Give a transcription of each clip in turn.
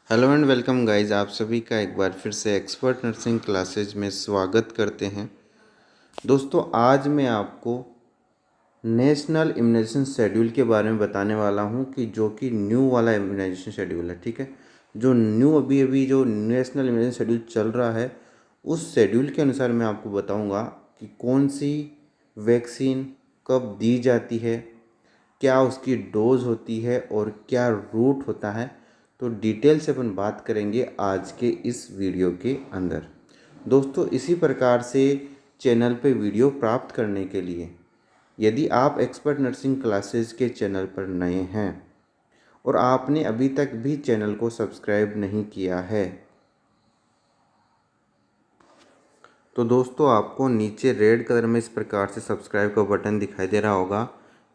Hello and welcome guys, आप सभी का एक बार फिर से एक्सपर्ट नर्सिंग क्लासेज में स्वागत करते हैं। दोस्तों, आज मैं आपको नेशनल इम्यूनाइजेशन शेड्यूल के बारे में बताने वाला हूं कि जो कि न्यू वाला इम्यूनाइजेशन शेड्यूल है। ठीक है, जो न्यू अभी अभी जो नेशनल इम्यूनाइजेशन शेड्यूल चल रहा है, उस शेड्यूल के अनुसार मैं आपको बताऊंगा कि कौन सी वैक्सीन कब दी जाती है, क्या उसकी डोज होती है और क्या रूट होता है। तो डिटेल से अपन बात करेंगे आज के इस वीडियो के अंदर। दोस्तों, इसी प्रकार से चैनल पे वीडियो प्राप्त करने के लिए यदि आप एक्सपर्ट नर्सिंग क्लासेस के चैनल पर नए हैं और आपने अभी तक भी चैनल को सब्सक्राइब नहीं किया है, तो दोस्तों आपको नीचे रेड कलर में इस प्रकार से सब्सक्राइब का बटन दिखाई दे रहा होगा।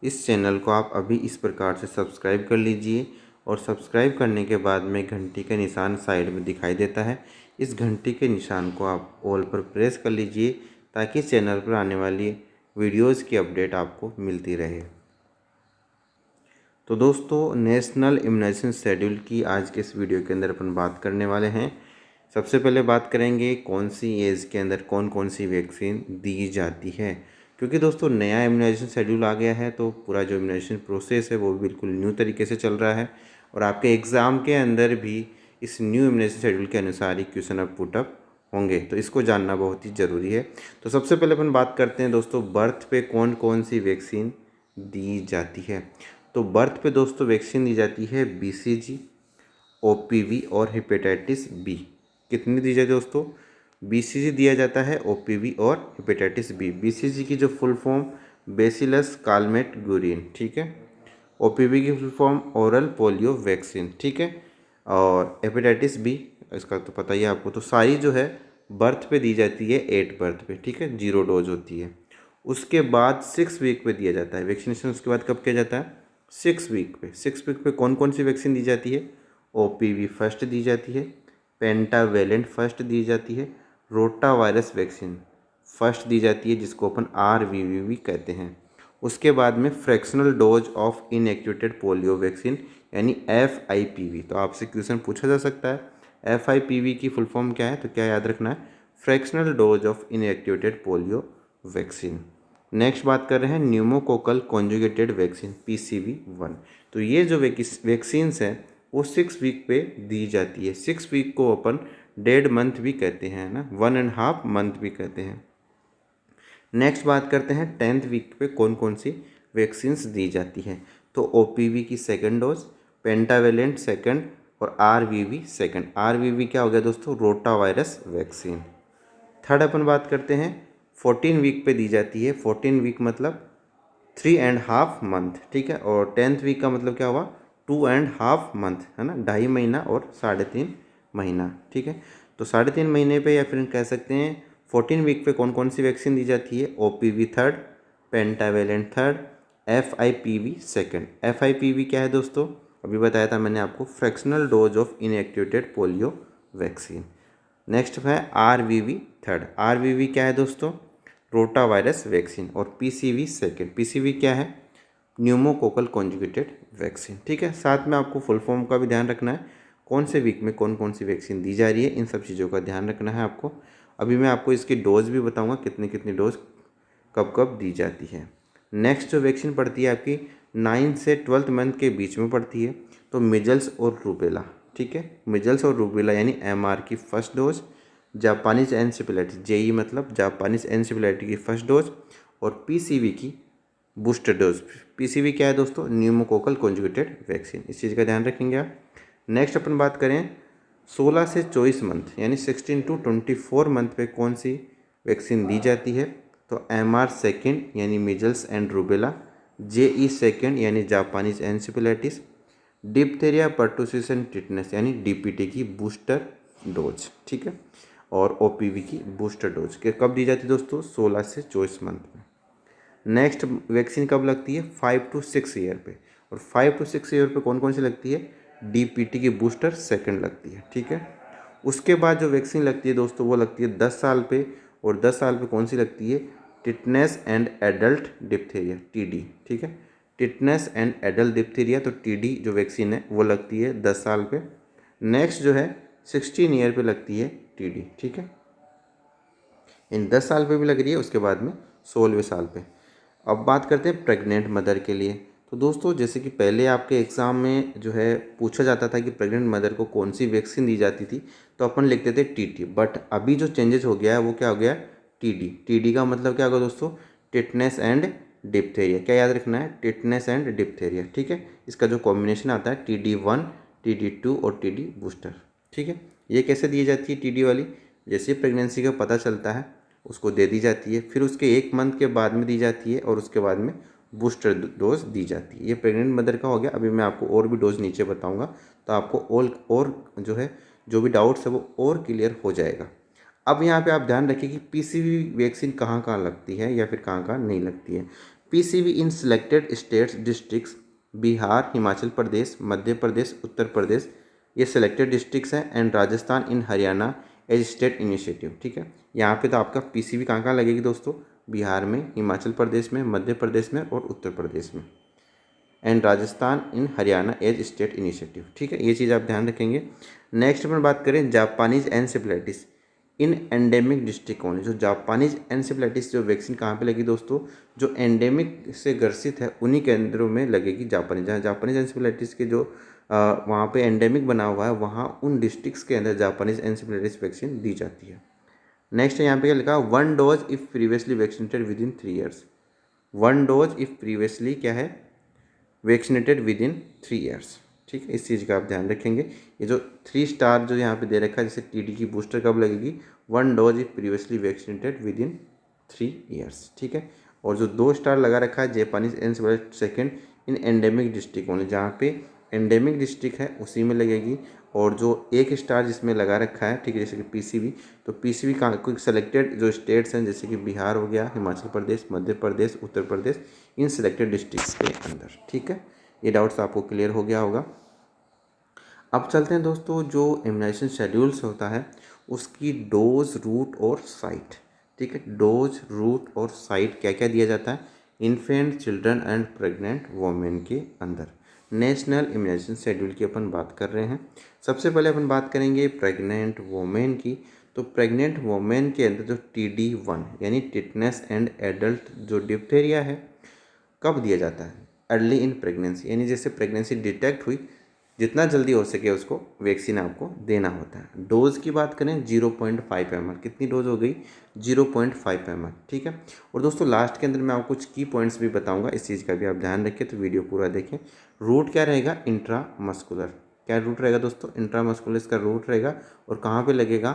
इस चैनल को आप अभी इस प्रकार से सब्सक्राइब कर लीजिए और सब्सक्राइब करने के बाद में घंटी का निशान साइड में दिखाई देता है। इस घंटी के निशान को आप ऑल पर प्रेस कर लीजिए ताकि चैनल पर आने वाली वीडियोज़ की अपडेट आपको मिलती रहे। तो दोस्तों, नेशनल इम्यूनाइजेशन शेड्यूल की आज के इस वीडियो के अंदर अपन बात करने वाले हैं। सबसे पहले बात करेंगे कौन सी एज के अंदर कौन कौन सी वैक्सीन दी जाती है, क्योंकि दोस्तों नया इम्यूनाइजेशन शेड्यूल आ गया है तो पूरा जो इम्यूनाइजेशन प्रोसेस है वो बिल्कुल न्यू तरीके से चल रहा है और आपके एग्ज़ाम के अंदर भी इस न्यू इम्यूनाइजेशन शेड्यूल के अनुसार ही क्वेश्चन अब पुटअप होंगे, तो इसको जानना बहुत ही ज़रूरी है। तो सबसे पहले अपन बात करते हैं दोस्तों, बर्थ पे कौन कौन सी वैक्सीन दी जाती है। तो बर्थ पे दोस्तों वैक्सीन दी जाती है BCG, OPV और हेपेटाइटिस बी। कितनी दी जाती है दोस्तों? BCG दिया जाता है, OPV और हेपेटाइटिस बी। BCG की जो full form bacillus Calmette Guerin, ठीक है। OPV की full form oral polio vaccine, ठीक है। और हेपेटाइटिस बी, इसका तो पता ही है आपको। तो सारी जो है बर्थ पे दी जाती है, 8 बर्थ पे, ठीक है, 0 डोज होती है। उसके बाद 6 वीक पे दिया जाता है वैक्सीनेशन। उसके बाद कब किया जाता है? 6 वीक पे। 6 वीक पे कौन कौन सी वैक्सीन दी जाती है? OPV फर्स्ट दी जाती है, पेंटावेलेंट फर्स्ट दी जाती है, रोटा वायरस वैक्सीन फर्स्ट दी जाती है जिसको अपन RVV भी कहते हैं। उसके बाद में fractional dose of inactivated polio vaccine यानी FIPV। तो आपसे क्वेश्चन पूछा जा सकता है FIPV की फुल फॉर्म क्या है, तो क्या याद रखना है? Fractional dose of inactivated polio vaccine. Next बात कर रहे हैं न्यूमोकोकल कॉन्जुगेटेड वैक्सीन PCV1। तो ये जो वैक्सीन्स हैं वो 6 वीक पे दी जाती है। 6 वीक को अपन 1.5 मंथ भी कहते हैं ना, 1.5 मंथ भी कहते हैं। नेक्स्ट बात करते हैं 10th वीक पे कौन कौन सी वैक्सीन्स दी जाती हैं। तो OPV की सेकंड डोज, पेंटावेलेंट सेकंड और RVV सेकंड। RVV क्या हो गया दोस्तों? Rota virus vaccine. थर्ड अपन बात करते हैं 14 वीक पे दी जाती है। 14 वीक मतलब 3.5 मंथ, ठीक है। और 10th वीक का मतलब क्या हुआ? 2.5 मंथ, है ना, 2.5 महीना और 3.5 महीना, ठीक है। तो 3.5 महीने पे या फिर कह सकते हैं 14 वीक पे कौन कौन सी वैक्सीन दी जाती है? OPV third, pentavalent third, FIPV second. FIPV क्या है दोस्तों? अभी बताया था मैंने आपको, fractional dose of inactivated polio vaccine. Next है RVV थर्ड। RVV क्या है दोस्तों? Rota virus vaccine. और PCV सेकेंड। PCV क्या है? न्यूमोकोकल कॉन्जुगेटेड वैक्सीन, ठीक है। साथ में आपको फुल फॉर्म का भी ध्यान रखना है, कौन से वीक में कौन कौन सी वैक्सीन दी जा रही है, इन सब चीज़ों का ध्यान रखना है आपको। अभी मैं आपको इसकी डोज भी बताऊंगा, कितनी कितनी डोज कब कब दी जाती है। नेक्स्ट जो वैक्सीन पड़ती है आपकी 9 से 12 मंथ के बीच में पड़ती है, तो मिजल्स और रूबेला, ठीक है। मिजल्स और रूबेला यानी MR की first dose, Japanese encephalitis JE मतलब जापानीज एनसेफेलाइटिस की फर्स्ट डोज, और PCV की बूस्टर डोज। PCV क्या है दोस्तों? Pneumococcal conjugated vaccine. इस चीज़ का ध्यान रखेंगे आप। नेक्स्ट अपन बात करें 16 से 24 मंथ यानी 16 to 24 मंथ पे कौन सी वैक्सीन दी जाती है? तो MR सेकेंड यानी measles and rubella, JE second यानी Japanese encephalitis, diphtheria pertussis and tetanus यानी DPT की बूस्टर डोज, ठीक है। और OPV की बूस्टर डोज के कब दी जाती है दोस्तों? 16 से 24 मंथ में। नेक्स्ट वैक्सीन कब लगती है? 5 to 6 ईयर पे। और 5 to 6 ईयर पे कौन कौन सी लगती है? DPT की बूस्टर सेकंड लगती है, ठीक है। उसके बाद जो वैक्सीन लगती है दोस्तों वो लगती है 10 साल पे। और 10 साल पे कौन सी लगती है? Tetanus and adult diphtheria, TD, ठीक है। टिटनेस एंड एडल्ट डिप्थेरिया, तो TD जो वैक्सीन है वो लगती है 10 साल पे। नेक्स्ट जो है 16 ईयर पे लगती है टीडी, ठीक है। इन 10 साल पे भी लग रही है, उसके बाद में 16वें साल पे। अब बात करते हैं प्रेग्नेंट मदर के लिए। तो दोस्तों जैसे कि पहले आपके एग्ज़ाम में जो है पूछा जाता था कि प्रेग्नेंट मदर को कौन सी वैक्सीन दी जाती थी, तो अपन लिखते थे टीटी। बट अभी जो चेंजेस हो गया है वो क्या हो गया, टीडी। टीडी का मतलब क्या होगा दोस्तों, टिटनेस एंड डिप्थेरिया। क्या याद रखना है, टिटनेस एंड डिप्थेरिया, ठीक है। इसका जो कॉम्बिनेशन आता है TD1, TD2 और TD बूस्टर, ठीक है। ये कैसे दी जाती है TD वाली, जैसे प्रेगनेंसी का पता चलता है उसको दे दी जाती है, फिर उसके 1 मंथ के बाद में दी जाती है और उसके बाद में बूस्टर डोज दी जाती है। ये प्रेग्नेंट मदर का हो गया। अभी मैं आपको और भी डोज नीचे बताऊंगा, तो आपको और जो है जो भी डाउट्स है वो और क्लियर हो जाएगा। अब यहाँ पे आप ध्यान रखिए कि PCV वैक्सीन कहाँ कहाँ लगती है या फिर कहाँ कहाँ नहीं लगती है। PCV in selected states districts, Bihar, Himachal Pradesh, Madhya Pradesh, Uttar Pradesh, ये सिलेक्टेड डिस्ट्रिक्ट्स हैं, and Rajasthan in Haryana as state initiative, ठीक है। यहाँ पे तो आपका PCV कहाँ कहाँ लगेगी दोस्तों, बिहार में, हिमाचल प्रदेश में, मध्य प्रदेश में और उत्तर प्रदेश में, and Rajasthan in Haryana as state initiative, ठीक है। ये चीज़ आप ध्यान रखेंगे। नेक्स्ट अपन बात करें जापानीज एनसेफेलाइटिस इन एंडेमिक डिस्ट्रिक्ट ओनली। जो जापानीज एनसेफेलाइटिस जो वैक्सीन कहाँ पे लगी दोस्तों, जो एंडेमिक से ग्रसित है उन्हीं केंद्रों में लगेगी जापानीज। जहाँ जापानीज एनसेफेलाइटिस के जो वहाँ पे एंडेमिक बना हुआ है, वहाँ उन डिस्ट्रिक्ट्स के अंदर जापानीज एनसेफेलाइटिस वैक्सीन दी जाती है। नेक्स्ट यहाँ पे क्या लिखा, 1 dose if previously vaccinated with in 3 years. 1 dose if previously क्या है, वैक्सीनेटेड विद इन 3 ईयर्स, ठीक है। इस चीज़ का आप ध्यान रखेंगे। ये जो 3 स्टार जो यहाँ पे दे रखा है, जैसे TD की बूस्टर कब लगेगी, 1 dose if previously vaccinated with in 3 years, ठीक है। और जो 2 स्टार लगा रखा है Japanese encephalitis second in endemic district only, जहाँ पे एंडेमिक डिस्ट्रिक्ट है उसी में लगेगी। और जो 1 स्टार जिसमें लगा रखा है, ठीक है, जैसे कि PCV, तो PCV का कोई सेलेक्टेड जो स्टेट्स हैं, जैसे कि बिहार हो गया, हिमाचल प्रदेश, मध्य प्रदेश, उत्तर प्रदेश, इन सेलेक्टेड डिस्ट्रिक्ट्स के अंदर, ठीक है। ये डाउट्स आपको क्लियर हो गया होगा। अब चलते हैं दोस्तों, जो इम्यूनाइजेशन शेड्यूल्स होता है उसकी डोज, रूट और साइट, ठीक है। डोज, रूट और साइट क्या क्या दिया जाता है infant, children and pregnant women के अंदर। नेशनल इम्यूनाइजेशन शेड्यूल की अपन बात कर रहे हैं। सबसे पहले अपन बात करेंगे प्रेग्नेंट वोमेन की। तो प्रेग्नेंट वोमेन के अंदर जो TD1 यानी टिटनेस एंड एडल्ट जो डिप्थेरिया है, कब दिया जाता है, अर्ली इन प्रेगनेंसी, यानी जैसे प्रेगनेंसी डिटेक्ट हुई जितना जल्दी हो सके उसको वैक्सीन आपको देना होता है। डोज की बात करें 0.5 ml, कितनी डोज हो गई, 0.5 ml, ठीक है। और दोस्तों लास्ट के अंदर मैं आपको कुछ की पॉइंट्स भी बताऊंगा, इस चीज़ का भी आप ध्यान रखें, तो वीडियो पूरा देखें। रूट क्या रहेगा, इंट्रामस्कुलर, क्या रूट रहेगा दोस्तों, इंट्रामस्कुलर इसका रूट रहेगा। और कहाँ पर लगेगा,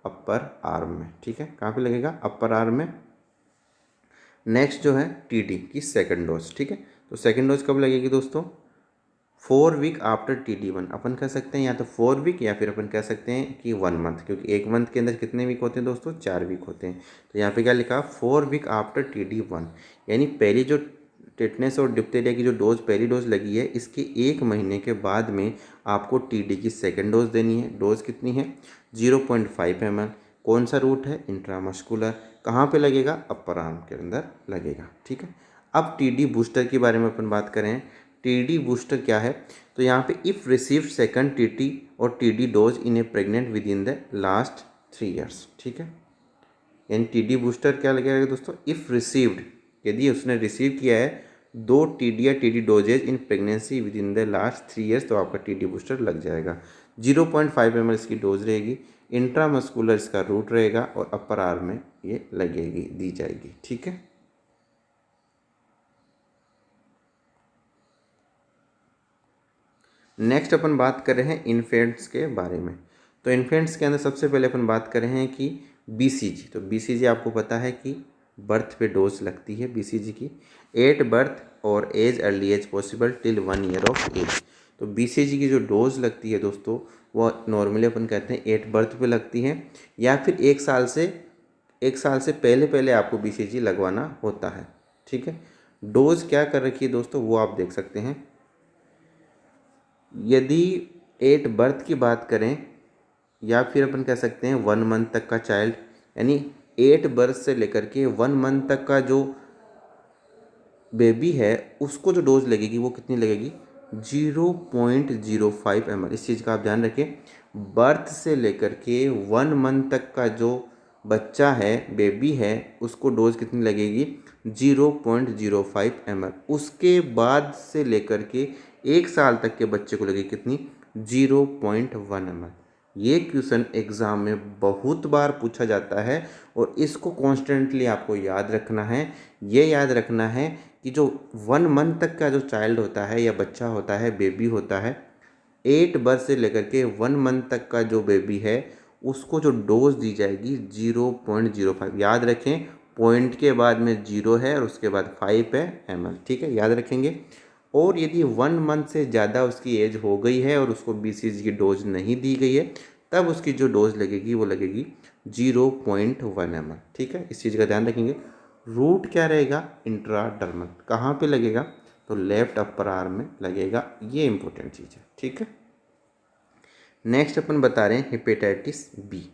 अपर आर्म में, ठीक है। कहाँ पर लगेगा, अपर आर्म में। नेक्स्ट जो है TD की सेकेंड डोज, ठीक है। तो सेकेंड डोज कब लगेगी दोस्तों, 4 वीक आफ्टर TD1। अपन कह सकते हैं या तो 4 वीक या फिर अपन कह सकते हैं कि 1 मंथ, क्योंकि 1 मंथ के अंदर कितने वीक होते हैं दोस्तों, 4 वीक होते हैं। तो यहाँ पे क्या लिखा, 4 वीक आफ्टर TD1, यानी पहली जो टिटनेस और डिप्थेरिया की जो डोज पहली डोज लगी है, इसके 1 महीने के बाद में आपको TD की सेकेंड डोज देनी है। डोज कितनी है, 0.5 ml। कौन सा रूट है, इंट्रामस्कुलर। कहाँ पे लगेगा, अपर आर्म के अंदर लगेगा, ठीक है। अब TD बूस्टर के बारे में अपन बात करें। TD बूस्टर क्या है, तो यहाँ पे इफ़ रिसीव्ड सेकंड TT और TD dose in A pregnant with in the last 3 years, ठीक है। यानी TD बूस्टर क्या लगेगा दोस्तों, इफ़ रिसीव्ड, यदि उसने रिसीव किया है 2 TD या TD doses in pregnancy within the last 3 years, तो आपका TD बूस्टर लग जाएगा। 0.5 ml इसकी डोज रहेगी। इंट्रामस्कुलर इसका रूट रहेगा और अपर आर्म में ये लगेगी, दी जाएगी, ठीक है। नेक्स्ट अपन बात कर रहे हैं इन्फेंट्स के बारे में। तो इन्फेंट्स के अंदर सबसे पहले अपन बात कर रहे हैं कि BCG। तो BCG आपको पता है कि बर्थ पे डोज लगती है BCG की, 8 बर्थ और as early as possible till 1 year of age. तो BCG की जो डोज लगती है दोस्तों, वो नॉर्मली अपन कहते हैं 8 बर्थ पे लगती है, या फिर 1 साल से पहले पहले आपको BCG लगवाना होता है, ठीक है। डोज क्या कर रखी है दोस्तों, वो आप देख सकते हैं। यदि 8 बर्थ की बात करें, या फिर अपन कह सकते हैं 1 मंथ तक का चाइल्ड, यानी 8 बर्थ से लेकर के 1 मंथ तक का जो बेबी है, उसको जो डोज लगेगी वो कितनी लगेगी, 0.05 ml। इस चीज़ का आप ध्यान रखें। बर्थ से लेकर के 1 मंथ तक का जो बच्चा है, बेबी है, उसको डोज कितनी लगेगी? 0.05 ml। उसके बाद से लेकर के 1 साल तक के बच्चे को लगेगी कितनी? 0.1 ml। ये क्वेश्चन एग्ज़ाम में बहुत बार पूछा जाता है और इसको कॉन्स्टेंटली आपको याद रखना है। ये याद रखना है कि जो 1 मंथ तक का जो चाइल्ड होता है या बच्चा होता है, बेबी होता है, 8 बर्थ से लेकर के 1 मंथ तक का जो बेबी है, उसको जो डोज दी जाएगी 0.05। याद रखें, पॉइंट के बाद में 0 है और उसके बाद 5 है ml। ठीक है, याद रखेंगे। और यदि 1 मंथ से ज़्यादा उसकी एज हो गई है और उसको BCG की डोज नहीं दी गई है, तब उसकी जो डोज लगेगी वो लगेगी 0.1 ml। ठीक है, इस चीज़ का ध्यान रखेंगे। रूट क्या रहेगा? इंट्राडर्मल। कहाँ पे लगेगा? तो लेफ्ट अपर आर्म में लगेगा। ये इंपॉर्टेंट चीज़ है। ठीक है, नेक्स्ट अपन बता रहे हैं हेपेटाइटिस बी।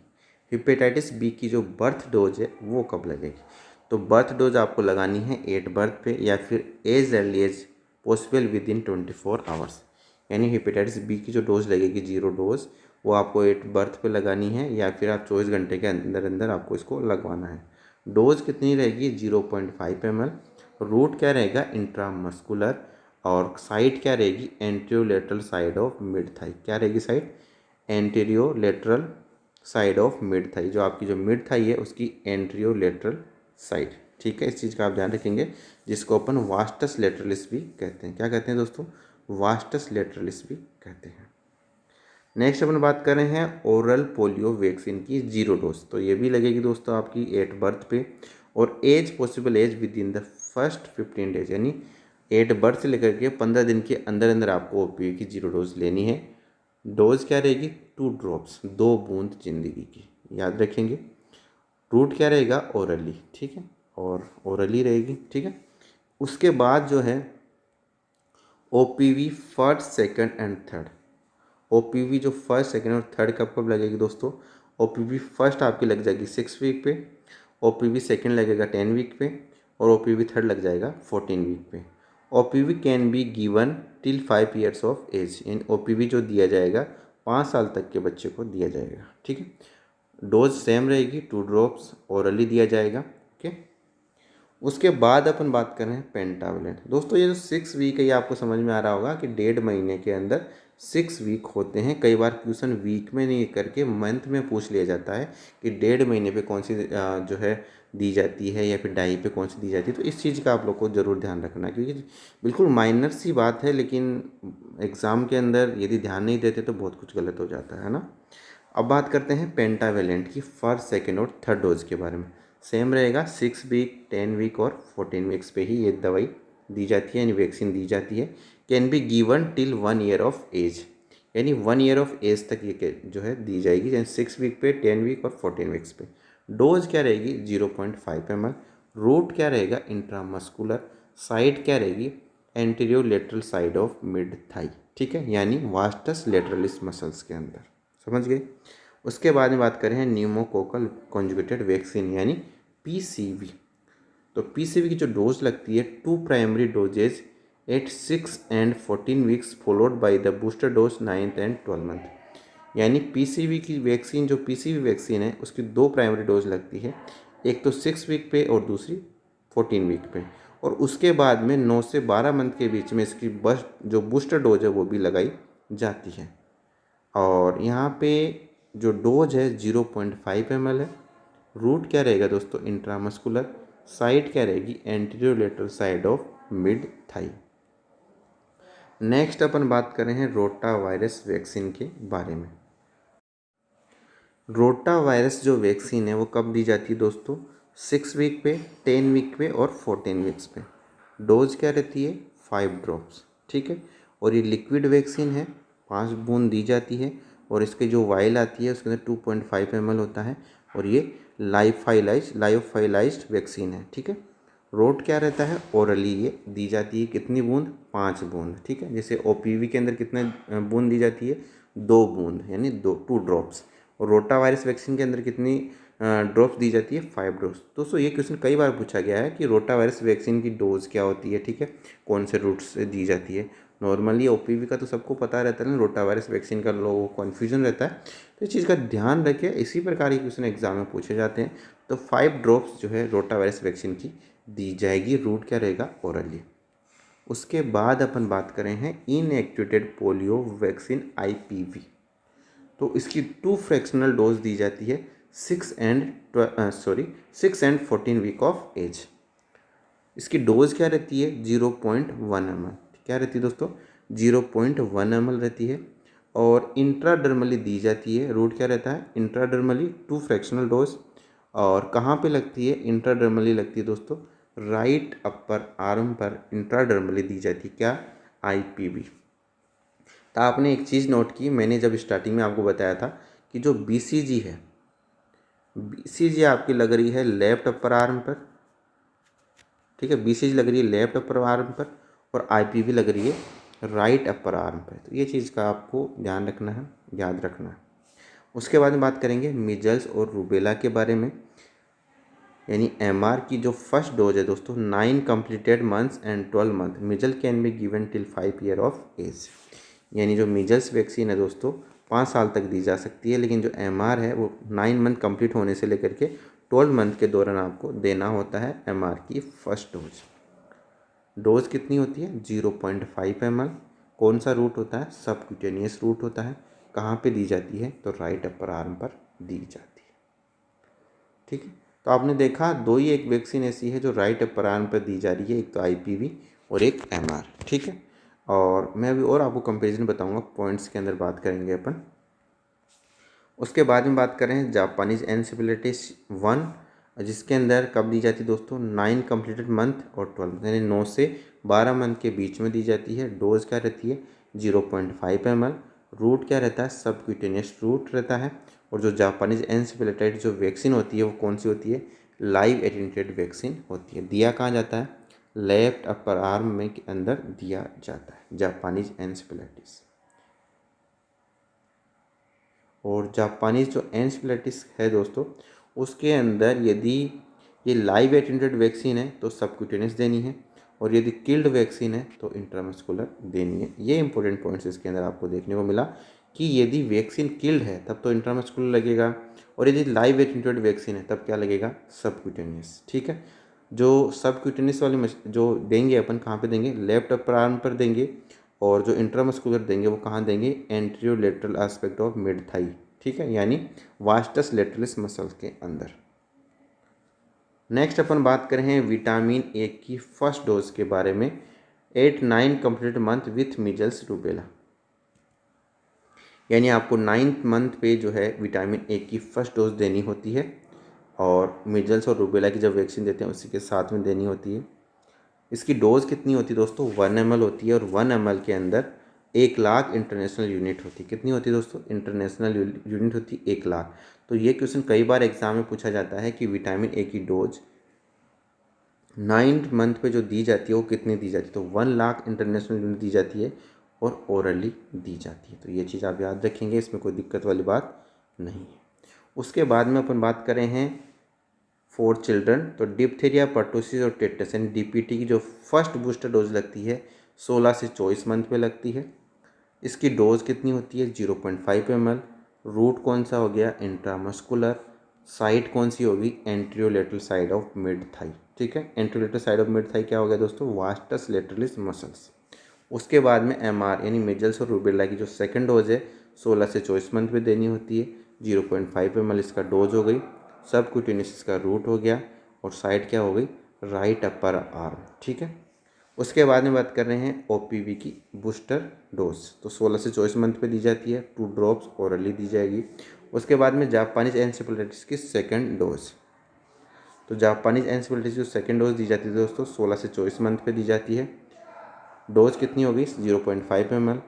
हेपेटाइटिस बी की जो बर्थ डोज है वो कब लगेगी? तो बर्थ डोज आपको लगानी है 8 बर्थ पे या फिर as early as possible within 24 hours. यानी हेपेटाइटिस बी की जो डोज लगेगी 0 डोज, वो आपको 8 बर्थ पे लगानी है या फिर आप 24 घंटे के अंदर अंदर आपको इसको लगवाना है। डोज कितनी रहेगी? 0.5 ml। रूट क्या रहेगा? इंट्रामस्कुलर। और साइड क्या रहेगी? Anterolateral side of mid thigh. क्या रहेगी side? Anterolateral side of mid thigh. जो आपकी जो मिड थाई है उसकी एंटीरियोलेटरल साइड। ठीक है, इस चीज़ का आप ध्यान रखेंगे, जिसको अपन वास्टस लेटरलिस भी कहते हैं। क्या कहते हैं दोस्तों? वास्टस लेटरलिस भी कहते हैं। नेक्स्ट अपन बात कर रहे हैं ओरल पोलियो वैक्सीन की 0 डोज। तो ये भी लगेगी दोस्तों आपकी 8 बर्थ पे और as possible as within the first 15 days. यानी 8 बर्थ से लेकर के 15 दिन के अंदर अंदर आपको OPV की 0 डोज लेनी है। डोज क्या रहेगी? 2 ड्रॉप्स, 2 बूंद जिंदगी की। याद रखेंगे। रूट क्या रहेगा? ओरली। ठीक है, और ओरली रहेगी। ठीक है, उसके बाद जो है OPV first, second and third. OPV जो फर्स्ट, सेकंड और थर्ड कब कब लगेगी दोस्तों? OPV फर्स्ट आपकी लग जाएगी 6 वीक पे, OPV सेकंड लगेगा 10 वीक पे और OPV थर्ड लग जाएगा 14 वीक पे। OPV can be given till 5 years of age. इन OPV जो दिया जाएगा 5 साल तक के बच्चे को दिया जाएगा। ठीक है, डोज सेम रहेगी, 2 ड्रॉप्स ओरली दिया जाएगा। ओके, उसके बाद अपन बात कर रहे हैं पेंटावलेंट। दोस्तों ये जो 6 वीक है, ये आपको समझ में आ रहा होगा कि 1.5 महीने के अंदर 6 वीक होते हैं। कई बार क्वेश्चन वीक में नहीं करके मंथ में पूछ लिया जाता है कि 1.5 महीने पे कौन सी जो है दी जाती है या फिर डाई पे कौन सी दी जाती है। तो इस चीज़ का आप लोग को ज़रूर ध्यान रखना है, क्योंकि बिल्कुल माइनर सी बात है, लेकिन एग्ज़ाम के अंदर यदि ध्यान नहीं देते तो बहुत कुछ गलत हो जाता है ना। अब बात करते हैं पेंटावेलेंट की फर्स्ट, सेकेंड और थर्ड डोज के बारे में। सेम रहेगा, 6 वीक, 10 वीक और 14 वीक्स पे ही ये दवाई दी जाती है, यानी वैक्सीन दी जाती है। Can be given till 1 year of age. यानी 1 ईयर ऑफ एज तक ये जो है दी जाएगी, यानी 6 वीक पे, 10 वीक और 14 वीक्स पे। डोज क्या रहेगी? 0.5 ml। रूट क्या रहेगा? इंट्रामस्कुलर। साइड क्या रहेगी? Anterior lateral side of mid thigh. ठीक है, यानी वास्टस लेटरलिस मसल्स के अंदर। समझ गए। उसके बाद में बात करें न्यूमोकोकल कॉन्जुगेटेड वैक्सीन यानी PCV। तो PCV की जो डोज लगती है 2 primary doses at 6 and 14 weeks followed by the booster dose 9th and 12 month. यानी PCV की वैक्सीन, जो PCV वैक्सीन है उसकी 2 प्राइमरी डोज लगती है, एक तो 6 वीक पे और दूसरी 14 वीक पे। और उसके बाद में 9 से 12 मंथ के बीच में इसकी बस जो बूस्टर डोज है वो भी लगाई जाती है। और यहाँ पे जो डोज है 0.5 ml है। रूट क्या रहेगा दोस्तों? इंट्रामस्कुलर। साइड क्या रहेगी? Anterior lateral side of mid thigh. Next अपन बात कर रहे हैं रोटा वायरस वैक्सीन के बारे में। रोटा वायरस जो वैक्सीन है वो कब दी जाती है दोस्तों? 6 वीक पे, 10 वीक पे और 14 वीक्स पे। डोज क्या रहती है? 5 ड्रॉप्स। ठीक है, और ये लिक्विड वैक्सीन है, 5 बूंद दी जाती है और इसकी जो वाइल आती है उसके अंदर 2.5 ml होता है और ये लाइफाइलाइज्ड वैक्सीन है। ठीक है, रोट क्या रहता है? ओरली ये दी जाती है। कितनी बूंद? 5 बूंद। ठीक है, जैसे OPV के अंदर कितने बूंद दी जाती है? 2 बूंद, यानी 2 ड्रॉप्स। और रोटा वायरस वैक्सीन के अंदर कितनी ड्रॉप्स दी जाती है? 5 ड्रॉप्स। दोस्तों ये क्वेश्चन कई बार पूछा गया है कि रोटा वायरस वैक्सीन की डोज क्या होती है। ठीक है, कौन से रूट से दी जाती है? नॉर्मली ओपीवी का तो सबको पता रहता है ना, रोटा वायरस वैक्सीन का लोगों को कन्फ्यूजन रहता है, तो इस चीज़ का ध्यान रखें। इसी प्रकार के क्वेश्चन एग्जाम में पूछे जाते हैं। तो 5 ड्रॉप्स जो है रोटा वायरस वैक्सीन की दी जाएगी। रूट क्या रहेगा? ओरली। उसके बाद अपन बात करें हैं इनएक्टिवेटेड पोलियो वैक्सीन IPV। तो इसकी 2 फ्रैक्शनल डोज दी जाती है 6 एंड 14 वीक ऑफ एज। इसकी डोज क्या रहती है? 0.1 ml। क्या रहती है दोस्तों? 0.1 ml रहती है और इंट्राडर्मली दी जाती है। रूट क्या रहता है? Intradermally 2 fractional dose. और कहाँ पे लगती है? इंट्राडर्मली लगती है दोस्तों राइट अपर आर्म पर इंट्राडर्मली दी जाती है। क्या? IPV। तो आपने एक चीज़ नोट की, मैंने जब स्टार्टिंग में आपको बताया था कि जो BCG है, BCG आपकी लग रही है लेफ्ट अपर आर्म पर, ठीक है, BCG लग रही है लेफ्ट अपर आर्म पर और IPV लग रही है राइट अपर आर्म पर। तो ये चीज़ का आपको ध्यान रखना है, याद रखना है। उसके बाद में बात करेंगे मीजल्स और रूबेला के बारे में, यानी MR की जो फर्स्ट डोज है दोस्तों 9 completed months and 12 month. Measle can be given till 5 year of age. यानी जो मीजल्स वैक्सीन है दोस्तों 5 साल तक दी जा सकती है, लेकिन जो MR है वो 9 मंथ कंप्लीट होने से लेकर के 12 मंथ के दौरान आपको देना होता है MR की फर्स्ट डोज। डोज कितनी होती है? 0.5 ml। कौन सा रूट होता है? सबक्यूटेनियस रूट होता है। कहाँ पे दी जाती है? तो राइट अपर आर्म पर दी जाती है। ठीक है, तो आपने देखा दो ही एक वैक्सीन ऐसी है जो राइट अपर आर्म पर दी जा रही है, एक तो IPV और एक MR। ठीक है, और मैं अभी और आपको कंपेरिजन बताऊंगा, पॉइंट्स के अंदर बात करेंगे अपन। उसके बाद में बात करें जापानीज एनसेफेलाइटिस 1, जिसके अंदर कब दी जाती है दोस्तों? 9 कंप्लीटेड मंथ और 12 यानी 9 से 12 मंथ के बीच में दी जाती है। डोज क्या रहती है? 0.5 ml। रूट क्या रहता है? सबक्यूटेनियस रूट रहता है। और जो जापानीज एनसेफेलाइटिस जो वैक्सीन होती है वो कौन सी होती है? लाइव एटेन्यूएटेड वैक्सीन होती है। दिया कहाँ जाता है? लेफ्ट अपर आर्म में के अंदर दिया जाता है जापानीज एनसेफेलाइटिस। और जापानीज जो एनसेफेलाइटिस है दोस्तों उसके अंदर यदि ये लाइव एटेन्यूएटेड वैक्सीन है तो सबक्यूटेनियस देनी है, और यदि किल्ड वैक्सीन है तो इंट्रामस्कुलर देनी है। ये इंपॉर्टेंट पॉइंट्स इसके अंदर आपको देखने को मिला कि यदि वैक्सीन किल्ड है तब तो इंट्रामस्कुलर लगेगा, और यदि लाइव एटेन्यूएटेड वैक्सीन है तब क्या लगेगा? सबक्यूटेनियस। ठीक है, जो सबक्यूटेनियस वाली जो देंगे अपन कहाँ पे देंगे? लेफ्ट अपर आर्म पर देंगे, और जो इंट्रामस्कुलर देंगे वो कहाँ देंगे? Anterior lateral aspect of mid thigh. ठीक है, यानी वास्टस लेटरलिस मसल्स के अंदर। नेक्स्ट अपन बात करें हैं विटामिन ए की फर्स्ट डोज के बारे में। 8-9 complete month with measles rubella, यानी आपको 9th मंथ पे जो है विटामिन ए की फर्स्ट डोज देनी होती है, और मीजल्स और रूबेला की जब वैक्सीन देते हैं उसी के साथ में देनी होती है। इसकी डोज कितनी होती है दोस्तों? 1 ml होती है, और 1 ml के अंदर 1 लाख इंटरनेशनल यूनिट होती है। कितनी होती है दोस्तों? इंटरनेशनल यूनिट होती है 1 लाख। तो ये क्वेश्चन कई बार एग्जाम में पूछा जाता है कि विटामिन ए की डोज 9th मंथ पे जो दी जाती है वो कितनी दी जाती है? तो 1 लाख इंटरनेशनल यूनिट दी जाती है और ओरली दी जाती है। तो ये चीज़ आप याद रखेंगे, इसमें कोई दिक्कत वाली बात नहीं है। उसके बाद में अपन बात करें हैं फॉर चिल्ड्रन, तो डिप्थीरिया, पर्टोसिस और टेटस यानी DPT की जो फर्स्ट बूस्टर डोज लगती है 16 से 24 मंथ पे लगती है। इसकी डोज कितनी होती है? 0.5 ml। रूट कौन सा हो गया? इंट्रामस्कुलर। साइड कौन सी होगी? एंटीरियोलेटरल साइड ऑफ मिड थाई। ठीक है, एंटीरियोलेटरल साइड ऑफ मिड थाई क्या हो गया दोस्तों? Vastus lateralis muscles. उसके बाद में MR यानी मेजल्स और रूबेला की जो सेकंड डोज है 16 से 24 मंथ में देनी होती है। 0.5 ml इसका डोज हो गई। सबक्यूटेनियस का रूट हो गया, और साइड क्या हो गई? Right upper arm. ठीक है, उसके बाद में बात कर रहे हैं OPV की बूस्टर डोज, तो 16 से 24 मंथ पे दी जाती है। 2 ड्रॉप्स ओरली दी जाएगी। उसके बाद में जापानीज एनसेफेलाइटिस की सेकंड डोज, तो जापानीज एनसेफेलाइटिस जो सेकंड डोज दी जाती है दोस्तों 16 से 24 मंथ पे दी जाती है। डोज कितनी होगी? 0.5 ml।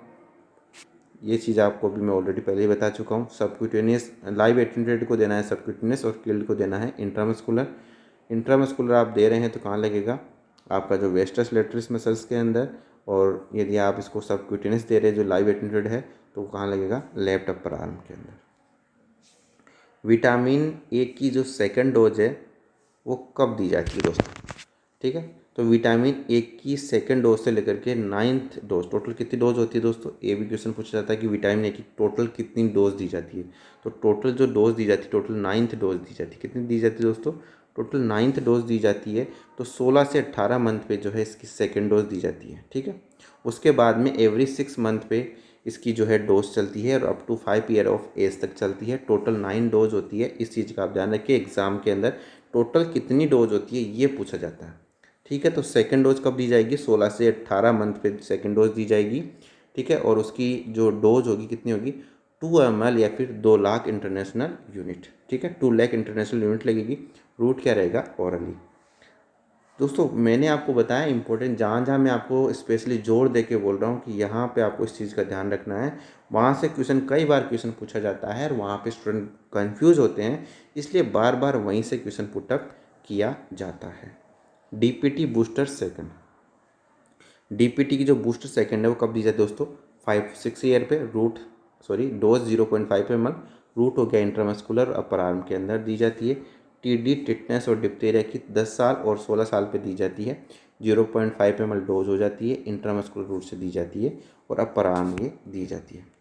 ये चीज़ आपको भी मैं ऑलरेडी पहले ही बता चुका हूँ। सबक्यूटेनियस लाइव एटेन्यूएटेड को देना है सबक्यूटेनियस, और किल्ड को देना है इंट्रामस्कुलर। इंट्रामस्कुलर आप दे रहे हैं तो कहाँ लगेगा? आपका जो वेस्टस लेटरलिस मसल्स के अंदर, और यदि आप इसको सबक्यूटेनियस दे रहे हैं जो लाइव एटेन्यूएटेड है तो वो कहाँ लगेगा? लेफ्ट अपर आर्म के अंदर। विटामिन ए की जो सेकंड डोज है वो कब दी जाती है दोस्तों? ठीक है, तो विटामिन ए की सेकेंड डोज से लेकर के 9th डोज, टोटल कितनी डोज होती है दोस्तों, ये भी क्वेश्चन पूछा जाता है कि विटामिन ए की टोटल कितनी डोज दी जाती है। तो टोटल जो डोज दी जाती है, टोटल 9th डोज दी जाती है। कितनी दी जाती है दोस्तों, टोटल 9th डोज दी जाती है। तो 16 से 18 मंथ पे जो है इसकी सेकेंड डोज दी जाती है, ठीक है। उसके बाद में एवरी 6 मंथ पे इसकी जो है डोज चलती है और up to 5 year of age तक चलती है। टोटल 9 डोज होती है। इस चीज़ का आप ध्यान रखिए, एग्जाम के अंदर टोटल कितनी डोज होती है ये पूछा जाता है, ठीक है। तो सेकेंड डोज कब दी जाएगी, 16 से 18 मंथ पे सेकेंड डोज दी जाएगी, ठीक है। और उसकी जो डोज होगी कितनी होगी, 2 ml या फिर 2 लाख इंटरनेशनल यूनिट, ठीक है। 2 लाख इंटरनेशनल यूनिट लगेगी। रूट क्या रहेगा, ओरली। दोस्तों मैंने आपको बताया इंपॉर्टेंट, जहाँ जहाँ मैं आपको स्पेशली जोर दे के बोल रहा हूँ कि यहाँ पे आपको इस चीज़ का ध्यान रखना है, वहाँ से क्वेश्चन कई बार क्वेश्चन पूछा जाता है और वहाँ पे स्टूडेंट कंफ्यूज होते हैं, इसलिए बार बार वहीं से क्वेश्चन पुटअप किया जाता है। डीपीटी बूस्टर सेकंड, डीपीटी की जो बूस्टर सेकंड है वो कब दी जाती है दोस्तों, 5-6 ईयर पे। डोज 0.5 ml, रूट हो गया इंट्रामस्कुलर अपर आर्म के अंदर दी जाती है। टीडी, टिटनेस और डिप्थीरिया की 10 साल और 16 साल पे दी जाती है। 0.5 ml डोज हो जाती है, इंट्रामस्कुलर रूट से दी जाती है और अपर आर्म ये दी जाती है।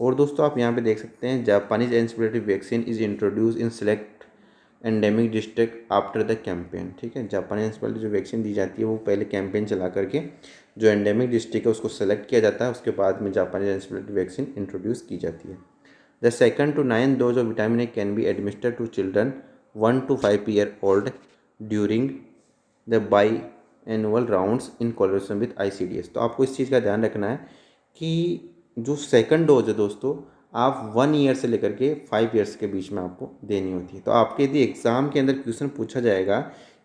और दोस्तों आप यहाँ पे देख सकते हैं, Japanese encephalitis vaccine is introduce in select endemic district after the campaign, ठीक है। जापानी एन्सेफेलाइटिस जो वैक्सीन दी जाती है वो पहले कैंपेन चला करके जो एंडेमिक डिस्ट्रिक्ट है उसको सेलेक्ट किया जाता है, उसके बाद में जापानीज एन्सेफेलाइटिस वैक्सीन इंट्रोड्यूस की जाती है। The 2nd to 9th dose of vitamin A can be administered to children 1 to 5 year old during the biannual rounds in collaboration with ICDS। तो आपको इस चीज़ का ध्यान रखना है कि जो सेकंड डोज है दोस्तों, आप 1 ईयर से लेकर के 5 ईयर्स के बीच में आपको देनी होती है। तो आपके यदि एग्ज़ाम के अंदर क्वेश्चन पूछा जाएगा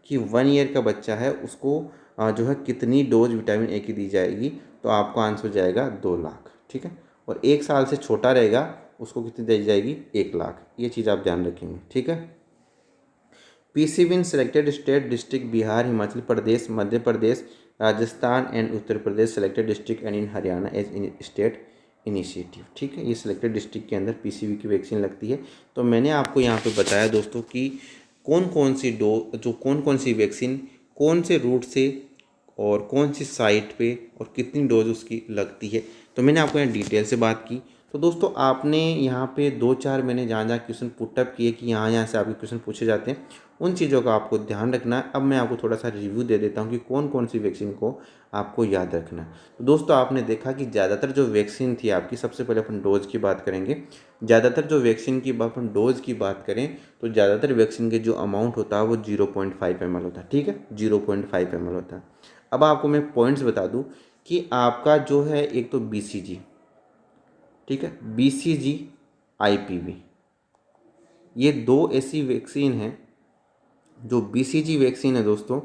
कि 1 ईयर का बच्चा है उसको जो है कितनी डोज विटामिन ए की दी जाएगी, तो आपका आंसर हो जाएगा 2 लाख, ठीक है। और 1 साल से छोटा रहेगा उसको कितनी दी जाएगी, 1 लाख। ये चीज़ आप ध्यान रखेंगे, ठीक है। PCV in selected state district Bihar, Himachal Pradesh, Madhya Pradesh, Rajasthan and Uttar Pradesh selected district and in Haryana as in state initiative, ठीक है। ये सिलेक्टेड डिस्ट्रिक्ट के अंदर पीसीबी की वैक्सीन लगती है। तो मैंने आपको यहाँ पे बताया दोस्तों कि कौन कौन सी वैक्सीन कौन से रूट से और कौन सी साइट पे और कितनी डोज उसकी लगती है। तो मैंने आपको यहाँ डिटेल से बात की। तो दोस्तों आपने यहाँ पे 2-4 मैंने जहाँ जहाँ क्वेश्चन पुटअप किए कि यहाँ से आपके क्वेश्चन पूछे जाते हैं, उन चीज़ों का आपको ध्यान रखना है। अब मैं आपको थोड़ा सा रिव्यू दे देता हूँ कि कौन कौन सी वैक्सीन को आपको याद रखना है। तो दोस्तों आपने देखा कि ज़्यादातर जो वैक्सीन थी आपकी, सबसे पहले अपन डोज की बात करेंगे। ज़्यादातर जो वैक्सीन की अपन डोज की बात करें तो ज़्यादातर वैक्सीन के जो अमाउंट होता है वो 0.5 ml होता है, ठीक है, 0.5 ml होता है। अब आपको मैं पॉइंट्स बता दूँ कि आपका जो है एक तो BCG, ठीक है, BCG, IPV, ये 2 ऐसी वैक्सीन हैं जो BCG वैक्सीन है दोस्तों।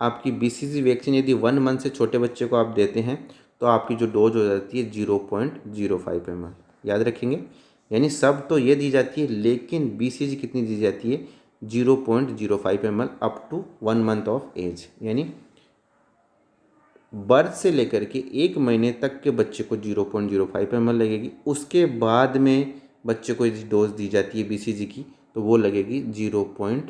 आपकी BCG वैक्सीन यदि 1 मंथ से छोटे बच्चे को आप देते हैं तो आपकी जो डोज हो जाती है 0.05 ml, याद रखेंगे। यानी सब तो ये दी जाती है, लेकिन BCG कितनी दी जाती है, 0.05 ml up to 1 month of age. यानी बर्थ से लेकर के 1 महीने तक के बच्चे को 0.05 ml लगेगी। उसके बाद में बच्चे को यदि डोज दी जाती है BCG की तो वो लगेगी 0.1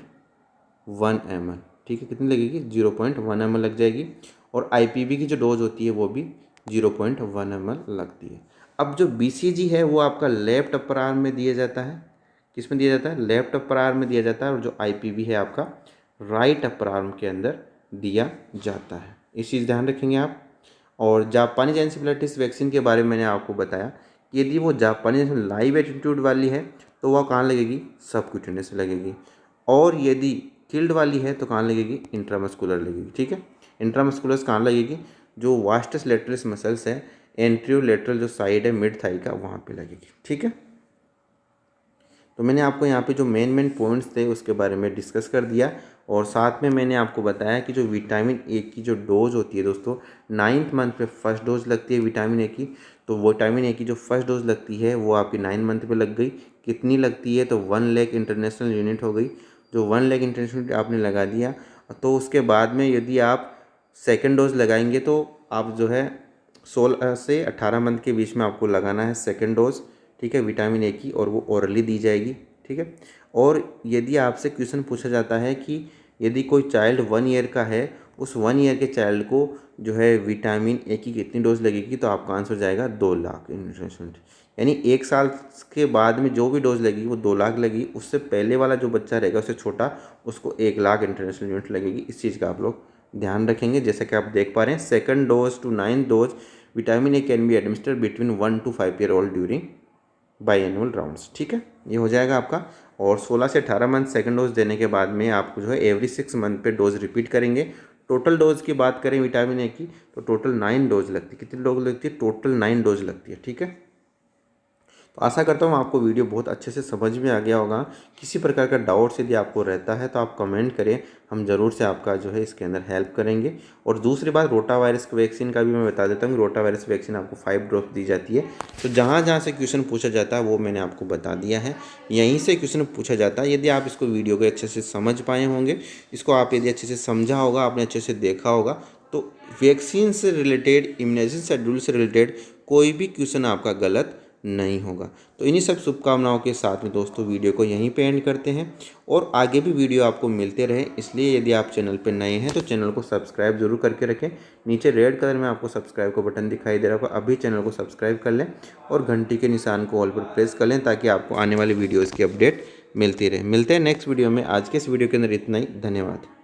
ml, ठीक है। कितनी लगेगी, 0.1 ml लग जाएगी। और IPV की जो डोज होती है वो भी 0.1 ml लगती है। अब जो BCG है वो आपका लेफ्ट अपर आर्म में दिया जाता है। किस में दिया जाता है, लेफ्ट अपर आर्म में दिया जाता है। और जो IPV है आपका राइट अपर आर्म के अंदर दिया जाता है। इस चीज़ ध्यान रखेंगे आप। और जापानीज एन्सेफेलाइटिस वैक्सीन के बारे में मैंने आपको बताया कि यदि वो जापानीज लाइव एटीट्यूड वाली है तो वह कहाँ लगेगी, सबक्यूटेनियस लगेगी। और यदि किल्ड वाली है तो कहाँ लगेगी, इंट्रामस्कुलर लगेगी, ठीक है। इंट्रामस्कुलर कहाँ लगेगी, जो वास्टस लेटरस मसल्स है, एंट्रियो लेटरल जो साइड है मिड थाई का, वहाँ पे लगेगी, ठीक है। तो मैंने आपको यहाँ पे जो मेन पॉइंट्स थे उसके बारे में डिस्कस कर दिया। और साथ में मैंने आपको बताया कि जो विटामिन ए की जो डोज होती है दोस्तों, 9th मंथ पे फर्स्ट डोज लगती है विटामिन ए की। तो विटामिन ए की जो फर्स्ट डोज लगती है वो आपकी 9 मंथ पे लग गई। कितनी लगती है, तो 1 लाख इंटरनेशनल यूनिट हो गई। जो 1 लाख इंटरनेशनल यूनिट आपने लगा दिया, तो उसके बाद में यदि आप सेकेंड डोज लगाएंगे तो आप जो है 16 से 18 मंथ के बीच में आपको लगाना है सेकेंड डोज, ठीक है, विटामिन ए की। और वो ओरली दी जाएगी, ठीक है। और यदि आपसे क्वेश्चन पूछा जाता है कि यदि कोई चाइल्ड 1 ईयर का है, उस 1 ईयर के चाइल्ड को जो है विटामिन ए की कितनी डोज लगेगी, तो आपका आंसर जाएगा 2 लाख इंटरनेशनल। यानी 1 साल के बाद में जो भी डोज लगेगी वो 2 लाख लगेगी, उससे पहले वाला जो बच्चा रहेगा उससे छोटा उसको 1 लाख इंटरनेशनल यूनिट लगेगी। इस चीज़ का आप लोग ध्यान रखेंगे। जैसा कि आप देख पा रहे हैं, 2nd dose to 9th dose vitamin A can be administered between 1 to 5 year old during biannual rounds. ठीक है, ये हो जाएगा आपका। और 16 से 18 मंथ सेकंड डोज देने के बाद में आपको जो है एवरी 6 मंथ पे डोज रिपीट करेंगे। टोटल डोज की बात करें विटामिन ए की, तो टोटल 9 डोज लगती है। कितनी डोज लगती है? टोटल 9 डोज लगती है। ठीक है, तो आशा करता हूँ आपको वीडियो बहुत अच्छे से समझ में आ गया होगा। किसी प्रकार का डाउट्स यदि आपको रहता है तो आप कमेंट करें, हम ज़रूर से आपका जो है इसके अंदर हेल्प करेंगे। और दूसरी बात, रोटा वायरस वैक्सीन का भी मैं बता देता हूँ। रोटा वायरस वैक्सीन आपको 5 डोज दी जाती है। तो जहाँ जहाँ से क्वेश्चन पूछा जाता है वो मैंने आपको बता दिया है, यहीं से क्वेश्चन पूछा जाता है। यदि आप इसको वीडियो को अच्छे से समझ पाए होंगे, इसको आप यदि अच्छे से समझा होगा, आपने अच्छे से देखा होगा, तो वैक्सीन से रिलेटेड, इम्यूनाइजेशन शेड्यूल से रिलेटेड कोई भी क्वेश्चन आपका गलत नहीं होगा। तो इन्हीं सब शुभकामनाओं के साथ में दोस्तों वीडियो को यहीं पे एंड करते हैं, और आगे भी वीडियो आपको मिलते रहे। इसलिए यदि आप चैनल पे नए हैं तो चैनल को सब्सक्राइब जरूर करके रखें। नीचे रेड कलर में आपको सब्सक्राइब का बटन दिखाई दे रहा होगा, अभी चैनल को सब्सक्राइब कर लें और घंटी के निशान को ऑल पर प्रेस कर लें, ताकि आपको आने वाली वीडियोज़ की अपडेट मिलती रहे। मिलते हैं नेक्स्ट वीडियो में। आज के इस वीडियो के अंदर इतना ही। धन्यवाद।